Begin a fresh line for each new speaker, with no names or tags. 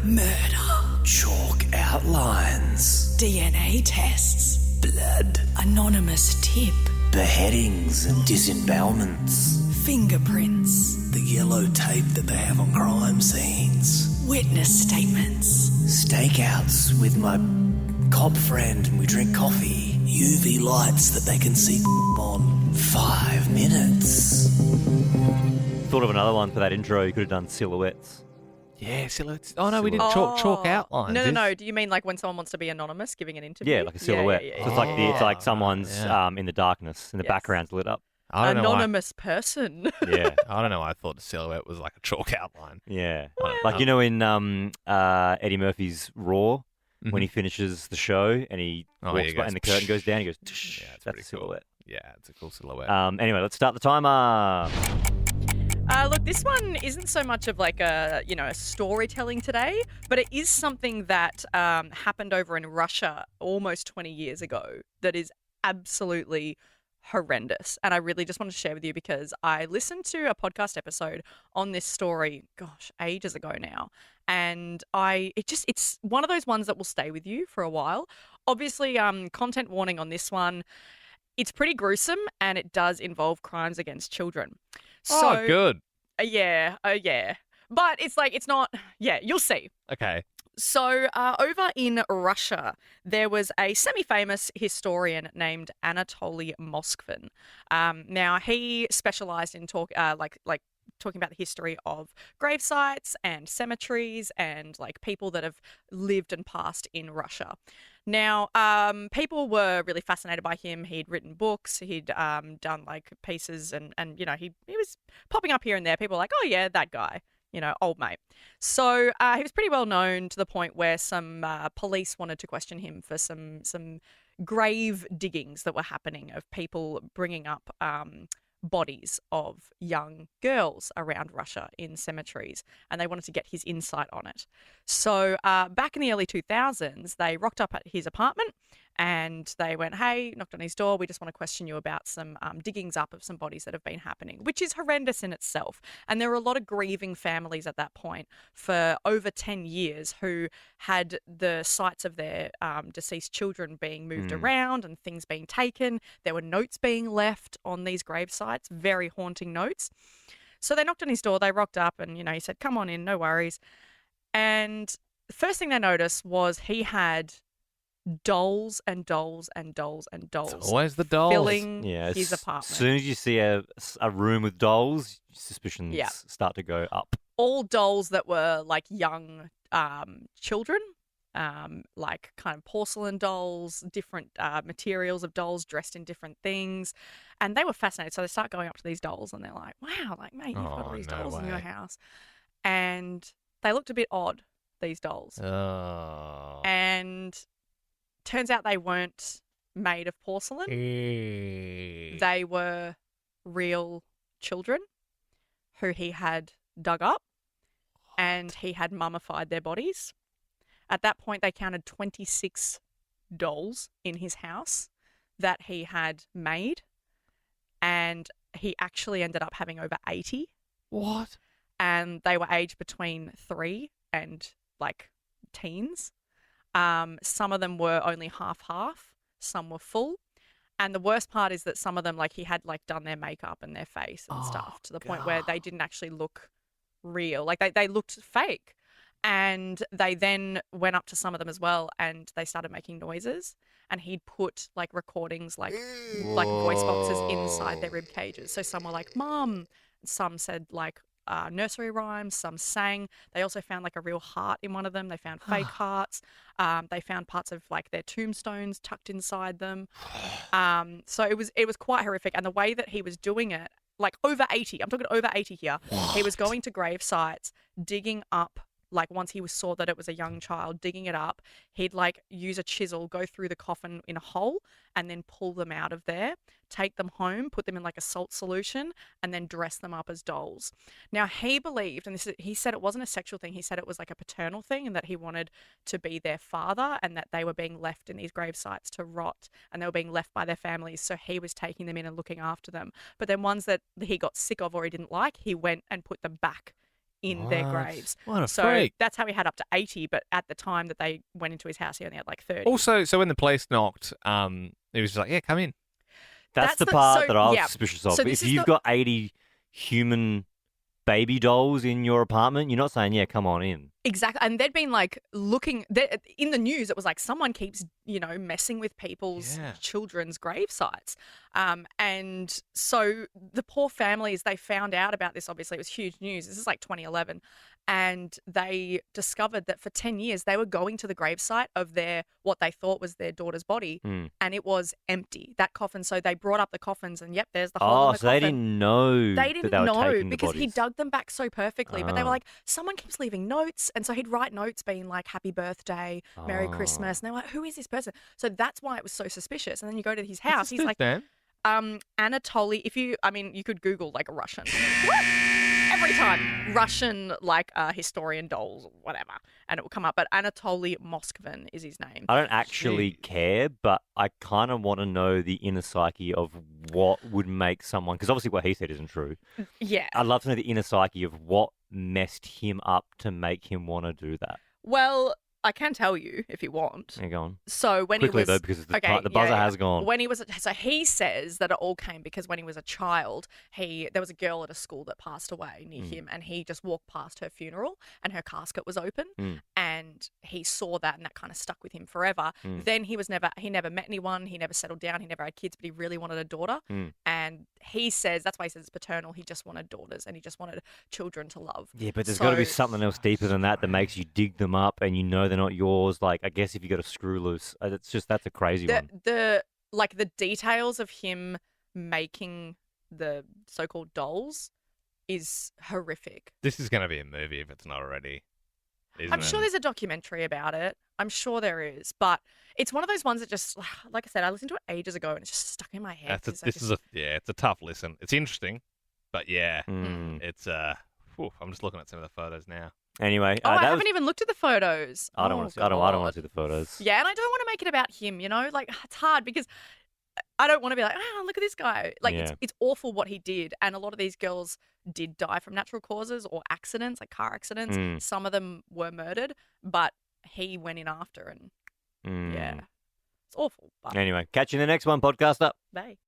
Murder.
Chalk outlines.
DNA tests.
Blood.
Anonymous tip.
Beheadings and disembowelments.
Fingerprints.
The yellow tape that they have on crime scenes.
Witness statements.
Stakeouts with my cop friend and we drink coffee. UV lights that they can see on. 5 minutes.
Thought of another one for that intro. You could have done silhouettes.
Yeah, silhouettes. Oh, no, we did chalk outlines.
No. Do you mean like when someone wants to be anonymous giving an interview?
Yeah, like a silhouette.
Yeah.
So it's like someone's in the darkness and the background's lit up.
I don't
Anonymous person.
Yeah.
I don't know why I thought a silhouette was like a chalk outline.
Yeah. Like, you know, in Eddie Murphy's Raw, when he finishes the show and he walks by and the curtain goes down, he goes, tsh,
Yeah, it's
that's
pretty
a silhouette.
Cool. Yeah, it's a cool silhouette.
Anyway, let's start the timer.
Look, this one isn't so much of like a storytelling today, but it is something that happened over in Russia almost 20 years ago that is absolutely horrendous. And I really just want to share with you because I listened to a podcast episode on this story, ages ago now. And it's one of those ones that will stay with you for a while. Obviously, content warning on this one. It's pretty gruesome and it does involve crimes against children. So,
good.
Yeah. But it's not, you'll see.
Okay.
So over in Russia, there was a semi-famous historian named Anatoly Moskvin. Now, he specialized in talking about the history of grave sites and cemeteries and like people that have lived and passed in Russia. Now, people were really fascinated by him. He'd written books. He'd done like pieces and you know, he was popping up here and there. People were like, oh yeah, that guy, you know, old mate. So he was pretty well known to the point where some police wanted to question him for some grave diggings that were happening of people bringing up bodies of young girls around Russia in cemeteries, and they wanted to get his insight on it. So back in the early 2000s, they rocked up at his apartment and they went, hey, knocked on his door, we just want to question you about some diggings up of some bodies that have been happening, which is horrendous in itself. And there were a lot of grieving families at that point for over 10 years who had the sites of their deceased children being moved around and things being taken. There were notes being left on these grave sites, very haunting notes. So they knocked on his door, they rocked up and, you know, he said, come on in, no worries. And the first thing they noticed was he had dolls and dolls and dolls and dolls.
It's always the dolls.
Filling his apartment.
As soon as you see a room with dolls, suspicions start to go up.
All dolls that were like young children, like kind of porcelain dolls, different materials of dolls dressed in different things. And they were fascinated. So they start going up to these dolls and they're like, wow, like, mate, you've got all these dolls in your house. And they looked a bit odd, these dolls.
Oh.
And turns out they weren't made of porcelain. They were real children who he had dug up and he had mummified their bodies. At that point, they counted 26 dolls in his house that he had made, and he actually ended up having over 80.
What?
And they were aged between 3 and like teens. Some of them were only half, some were full. And the worst part is that some of them, like he had like done their makeup and their face and stuff to the point where they didn't actually look real. Like they looked fake. And they then went up to some of them as well and they started making noises, and he'd put like recordings like voice boxes inside their rib cages. So some were like, Mom. Some said like nursery rhymes, some sang. They also found like a real heart in one of them. They found fake hearts. They found parts of like their tombstones tucked inside them. So it was quite horrific. And the way that he was doing it, like over 80, I'm talking over 80 here. What? He was going to grave sites, digging up, like once he saw that it was a young child, digging it up, he'd like use a chisel, go through the coffin in a hole and then pull them out of there, take them home, put them in like a salt solution and then dress them up as dolls. Now he believed, and he said it wasn't a sexual thing, he said it was like a paternal thing and that he wanted to be their father and that they were being left in these grave sites to rot and they were being left by their families, so he was taking them in and looking after them. But then ones that he got sick of or he didn't like, he went and put them back in their
What?
graves.
What a
So
freak.
that's how he had up to 80, but at the time that they went into his house, he only had like 30.
Also, so when the police knocked, he was just like, yeah, come in.
That's the
the-
part
so-
that I was
yeah.
suspicious of.
So
If
this is
you've got 80 human baby dolls in your apartment, you're not saying, yeah, come on in.
Exactly. And they'd been like looking in the news. It was like someone keeps, messing with people's children's grave sites. And so the poor families, they found out about this. Obviously, it was huge news. This is like 2011. And they discovered that for 10 years, they were going to the gravesite of what they thought was their daughter's body. And it was empty, that coffin. So they brought up the coffins and, yep, there's the hole in the
So
coffin.
they didn't know
They didn't
that they were
know
taking the
because he
bodies.
dug them back so perfectly. But they were
Oh.
like, someone keeps leaving notes. And so he'd write notes being like, happy birthday, Merry Christmas. And they were like, who is this person? So that's why it was so suspicious. And then you go to his house. He's like,
man.
Anatoly, you could Google like a Russian. Every time. Russian, like historian dolls or whatever. And it will come up. But Anatoly Moskvin is his name.
I don't actually care, but I kind of want to know the inner psyche of what would make someone, because obviously what he said isn't true.
Yeah.
I'd love to know the inner psyche of what messed him up to make him want to do that.
Well, I can tell you if you want.
Hang on.
So when
Quickly,
he was
though, because the buzzer has gone.
When he was so he says that it all came because when he was a child, there was a girl at a school that passed away near him, and he just walked past her funeral, and her casket was open, and he saw that, and that kind of stuck with him forever. Then he never met anyone, he never settled down, he never had kids, but he really wanted a daughter, and he says that's why he says it's paternal. He just wanted daughters, and he just wanted children to love.
Yeah, but there's got to be something else deeper than that makes you dig them up, and you know they're not yours. Like, I guess if you got a screw loose, that's a crazy one.
The details of him making the so-called dolls is horrific.
This is going to be a movie if it's not already.
I'm sure there's a documentary about it. I'm sure there is, but it's one of those ones that just, like I said, I listened to it ages ago and it's just stuck in my head.
It's a tough listen. It's interesting, but yeah, it's I'm just looking at some of the photos now.
Anyway,
I haven't even looked at the photos.
I don't want to. I don't want to see the photos.
Yeah, and I don't want to make it about him. Like it's hard because I don't want to be like, look at this guy. Like it's awful what he did, and a lot of these girls did die from natural causes or accidents, like car accidents. Some of them were murdered, but he went in after, and yeah, it's awful. But
anyway, catch you in the next one, podcaster.
Bye.